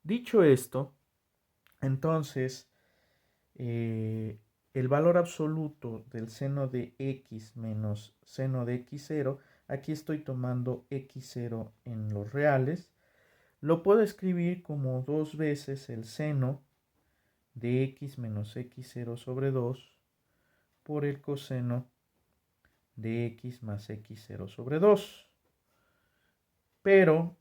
Dicho esto, entonces, eh, el valor absoluto del seno de x menos seno de x0, aquí estoy tomando x0 en los reales, lo puedo escribir como 2 veces el seno de x menos x0 sobre 2 por el coseno de x más x0 sobre 2. Pero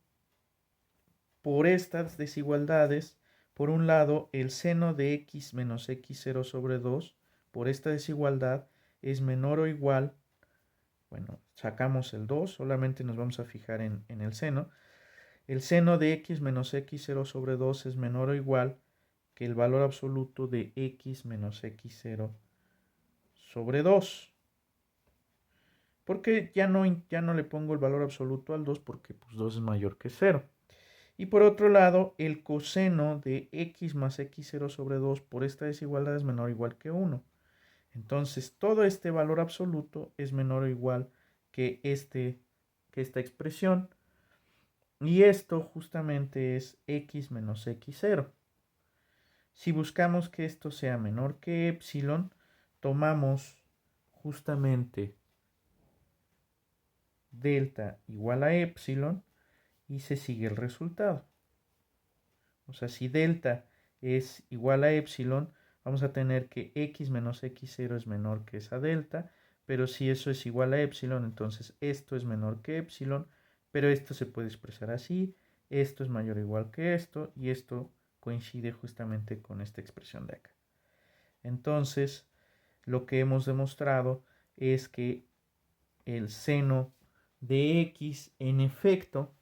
por estas desigualdades, por un lado, el seno de x menos x0 sobre 2, por esta desigualdad, es menor o igual, bueno, sacamos el 2, solamente nos vamos a fijar en el seno. El seno de x menos x0 sobre 2 es menor o igual que el valor absoluto de x menos x0 sobre 2. Porque ya no le pongo el valor absoluto al 2 porque pues, 2 es mayor que 0. Y por otro lado, el coseno de x más x0 sobre 2 por esta desigualdad es menor o igual que 1. Entonces, todo este valor absoluto es menor o igual que, que esta expresión. Y esto justamente es x menos x0. Si buscamos que esto sea menor que epsilon, tomamos justamente delta igual a epsilon y se sigue el resultado. O sea, si delta es igual a epsilon, vamos a tener que x menos x0 es menor que esa delta, pero si eso es igual a epsilon, entonces esto es menor que epsilon, pero esto se puede expresar así, esto es mayor o igual que esto, y esto coincide justamente con esta expresión de acá. Entonces, lo que hemos demostrado es que el seno de x en efecto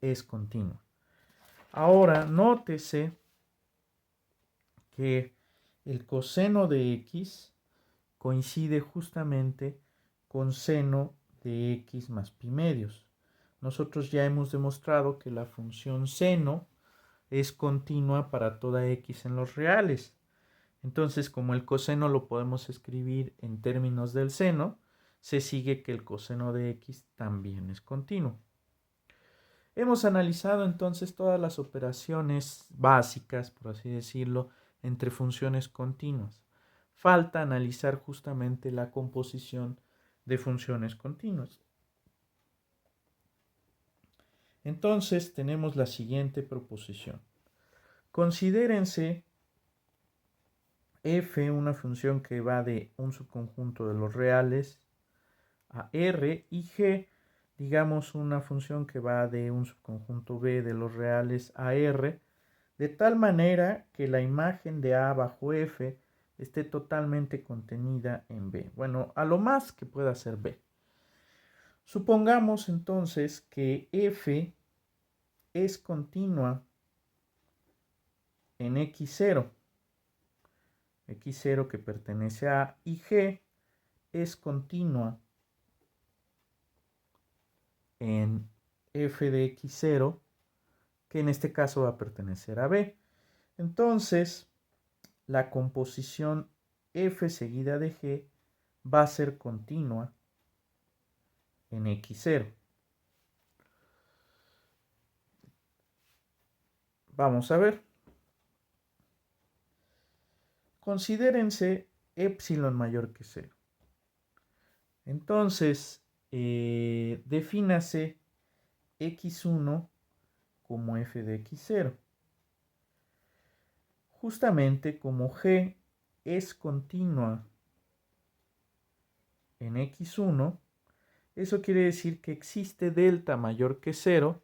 es continuo. Ahora, nótese que el coseno de x coincide justamente con seno de x más pi medios. Nosotros ya hemos demostrado que la función seno es continua para toda x en los reales. Entonces, como el coseno lo podemos escribir en términos del seno, se sigue que el coseno de x también es continuo. Hemos analizado entonces todas las operaciones básicas, por así decirlo, entre funciones continuas. Falta analizar justamente la composición de funciones continuas. Entonces tenemos la siguiente proposición. Considérense f una función que va de un subconjunto de los reales a R y g, digamos, una función que va de un subconjunto B de los reales a R, de tal manera que la imagen de A bajo F esté totalmente contenida en B. Bueno, a lo más que pueda ser B. Supongamos entonces que F es continua en x0, x0 que pertenece a A, y G es continua en f de x0, que en este caso va a pertenecer a B. Entonces, la composición f seguida de g va a ser continua en x0. Vamos a ver. Considérense epsilon mayor que 0. Entonces, defínase x1 como f de x0. Justamente como g es continua en x1, eso quiere decir que existe delta mayor que 0,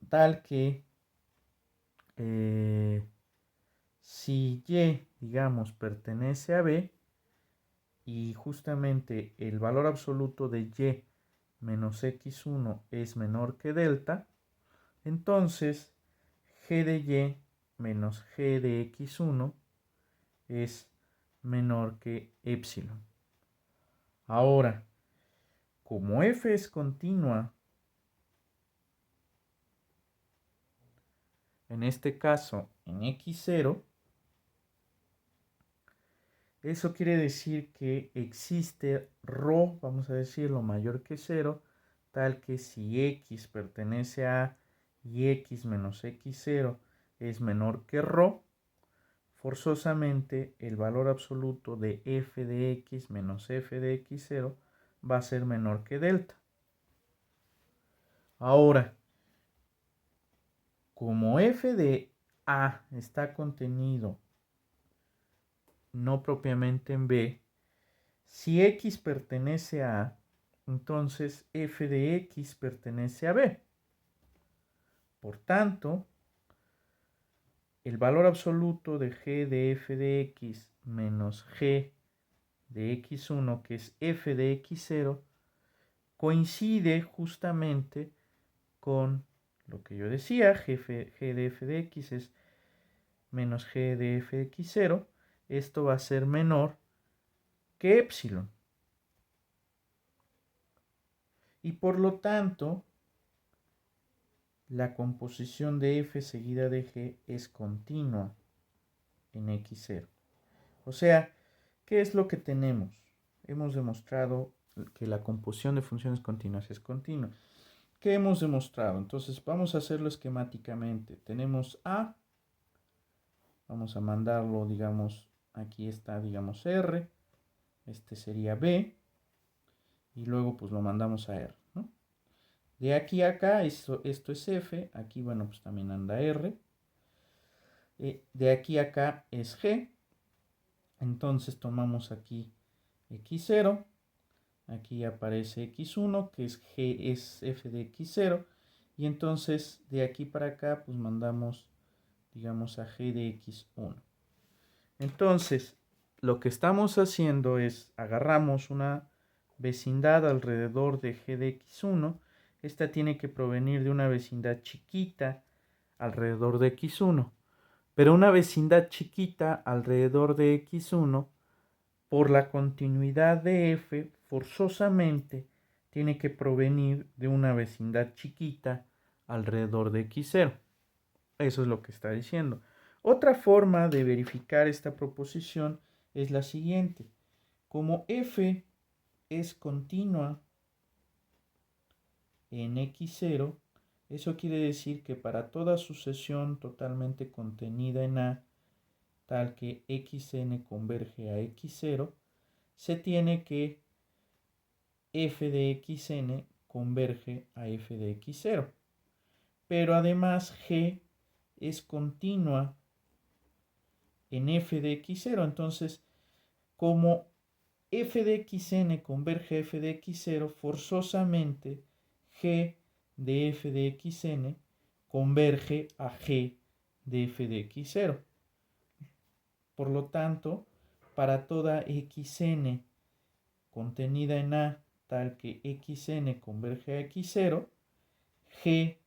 tal que si y, digamos, pertenece a b y justamente el valor absoluto de y menos x1 es menor que delta, entonces g de y menos g de x1 es menor que epsilon. Ahora, como f es continua, en este caso en x0, eso quiere decir que existe ρ, vamos a decirlo, mayor que 0, tal que si x pertenece a A y x menos x0 es menor que ρ, forzosamente el valor absoluto de f de x menos f de x0 va a ser menor que delta. Ahora, como f de A está contenido no propiamente en B, si x pertenece a A, entonces f de x pertenece a B. Por tanto, el valor absoluto de g de f de x menos g de x1, que es f de x0, coincide justamente con lo que yo decía, g de f de x es menos g de f de x0. Esto va a ser menor que epsilon. Y por lo tanto, la composición de f seguida de g es continua en x0. O sea, ¿qué es lo que tenemos? Hemos demostrado que la composición de funciones continuas es continua. ¿Qué hemos demostrado? Entonces vamos a hacerlo esquemáticamente. Tenemos A, vamos a mandarlo, digamos, aquí está, digamos, R, este sería B, y luego pues lo mandamos a R, ¿no? De aquí a acá, esto es F, aquí bueno, pues también anda R, de aquí a acá es G, entonces tomamos aquí X0, aquí aparece X1, que es G, es F de X0, y entonces de aquí para acá pues mandamos, digamos, a G de X1. Entonces, lo que estamos haciendo es, agarramos una vecindad alrededor de G de X1, esta tiene que provenir de una vecindad chiquita alrededor de X1, pero una vecindad chiquita alrededor de X1, por la continuidad de F, forzosamente tiene que provenir de una vecindad chiquita alrededor de X0. Eso es lo que está diciendo. Otra forma de verificar esta proposición es la siguiente. Como f es continua en x0, eso quiere decir que para toda sucesión totalmente contenida en A, tal que xn converge a x0, se tiene que f de xn converge a f de x0. Pero además g es continua en f de x0. Entonces, como f de xn converge a f de x0, forzosamente g de f de xn converge a g de f de x0. Por lo tanto, para toda xn contenida en A, tal que xn converge a x0, g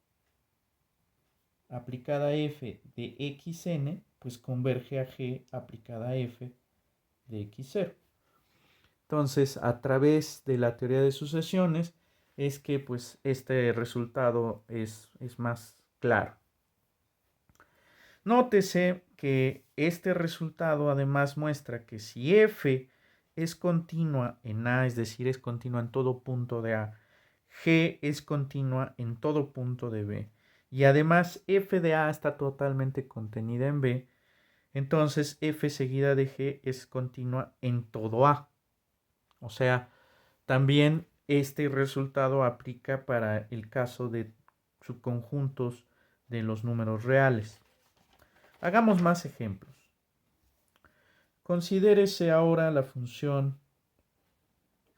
aplicada a f de xn, pues converge a g aplicada a f de x0. Entonces, a través de la teoría de sucesiones es que pues este resultado es más claro. Nótese que este resultado además muestra que si f es continua en A, es decir, es continua en todo punto de A, g es continua en todo punto de B, y además f de A está totalmente contenida en B, entonces f seguida de g es continua en todo A. O sea, también este resultado aplica para el caso de subconjuntos de los números reales. Hagamos más ejemplos. Considérese ahora la función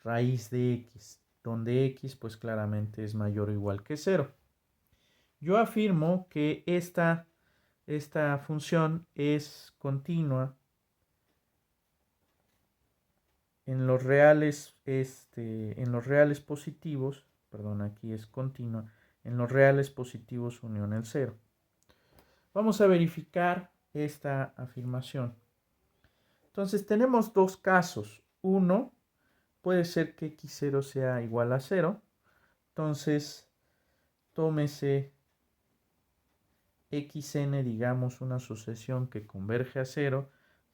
raíz de x, donde x pues claramente es mayor o igual que 0. Yo afirmo que esta función es continua en los reales, positivos, perdón, aquí es continua, en los reales positivos unión el 0. Vamos a verificar esta afirmación. Entonces tenemos dos casos. Uno, puede ser que x0 sea igual a 0. Entonces, tómese xn, digamos, una sucesión que converge a 0,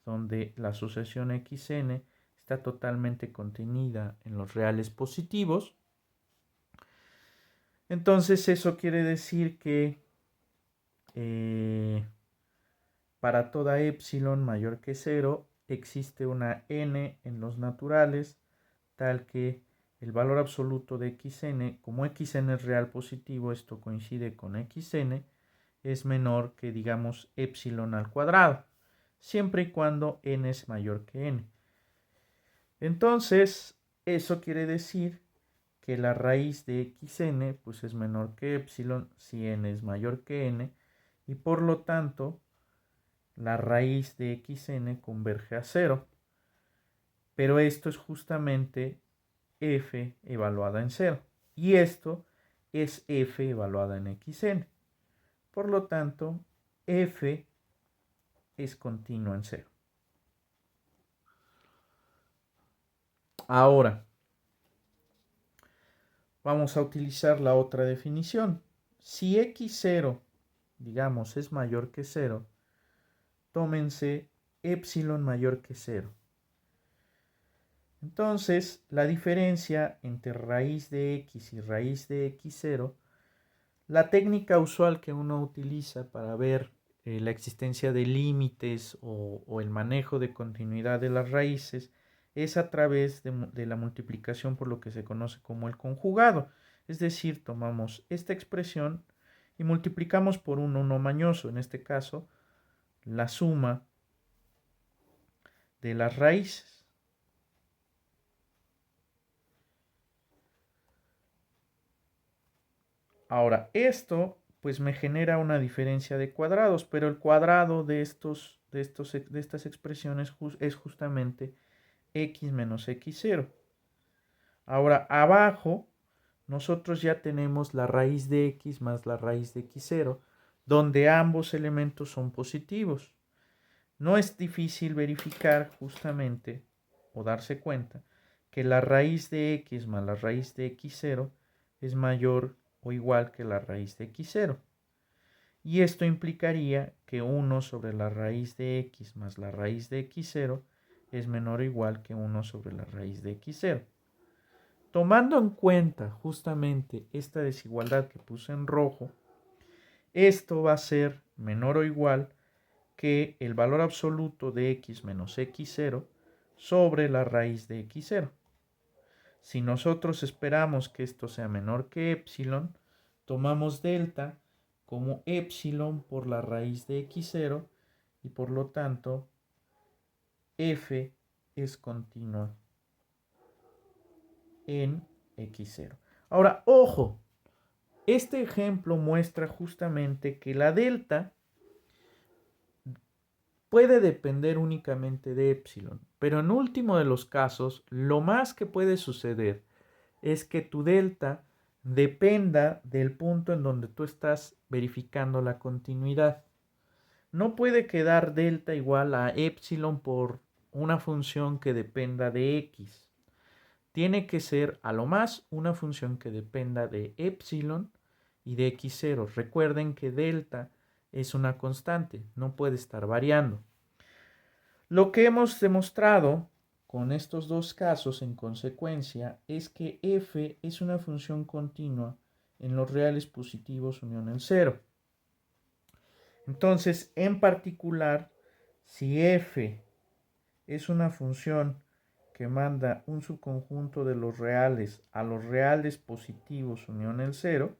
donde la sucesión xn está totalmente contenida en los reales positivos. Entonces eso quiere decir que para toda epsilon mayor que 0 existe una n en los naturales tal que el valor absoluto de xn, como xn es real positivo, esto coincide con xn, es menor que, digamos, epsilon al cuadrado, siempre y cuando n es mayor que n. Entonces, eso quiere decir que la raíz de xn pues es menor que epsilon si n es mayor que n, y por lo tanto la raíz de xn converge a 0. Pero esto es justamente f evaluada en 0. Y esto es f evaluada en xn. Por lo tanto, f es continua en 0. Ahora, vamos a utilizar la otra definición. Si x0, digamos, es mayor que 0, tómense epsilon mayor que 0. Entonces, la diferencia entre raíz de x y raíz de x0, la técnica usual que uno utiliza para ver la existencia de límites o el manejo de continuidad de las raíces es a través de la multiplicación por lo que se conoce como el conjugado. Es decir, tomamos esta expresión y multiplicamos por un no mañoso, en este caso, la suma de las raíces. Ahora, esto pues me genera una diferencia de cuadrados, pero el cuadrado de estas expresiones es justamente x menos x0. Ahora, abajo, nosotros ya tenemos la raíz de x más la raíz de x0, donde ambos elementos son positivos. No es difícil verificar justamente o darse cuenta que la raíz de x más la raíz de x0 es mayor o igual que la raíz de x0. Y esto implicaría que 1 sobre la raíz de x más la raíz de x0 es menor o igual que 1 sobre la raíz de x0. Tomando en cuenta justamente esta desigualdad que puse en rojo, esto va a ser menor o igual que el valor absoluto de x menos x0 sobre la raíz de x0. Si nosotros esperamos que esto sea menor que epsilon, tomamos delta como epsilon por la raíz de x0 y por lo tanto f es continua en x0. Ahora, ojo, este ejemplo muestra justamente que la delta puede depender únicamente de epsilon, pero en último de los casos, lo más que puede suceder es que tu delta dependa del punto en donde tú estás verificando la continuidad. No puede quedar delta igual a epsilon por una función que dependa de x. Tiene que ser a lo más una función que dependa de epsilon y de x0. Recuerden que delta es una constante, no puede estar variando. Lo que hemos demostrado con estos dos casos en consecuencia es que f es una función continua en los reales positivos unión el 0. Entonces, en particular, si f es una función que manda un subconjunto de los reales a los reales positivos unión el 0,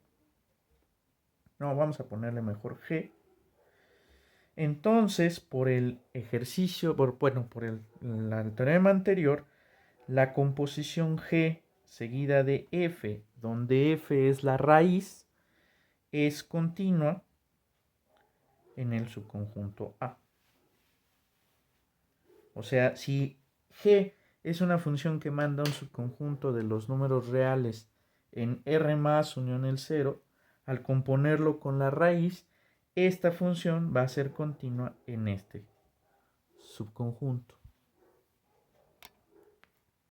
no, vamos a ponerle mejor g. Entonces, por el ejercicio, por el teorema anterior, la composición G seguida de F, donde F es la raíz, es continua en el subconjunto A. O sea, si G es una función que manda un subconjunto de los números reales en R más unión el 0, al componerlo con la raíz, esta función va a ser continua en este subconjunto.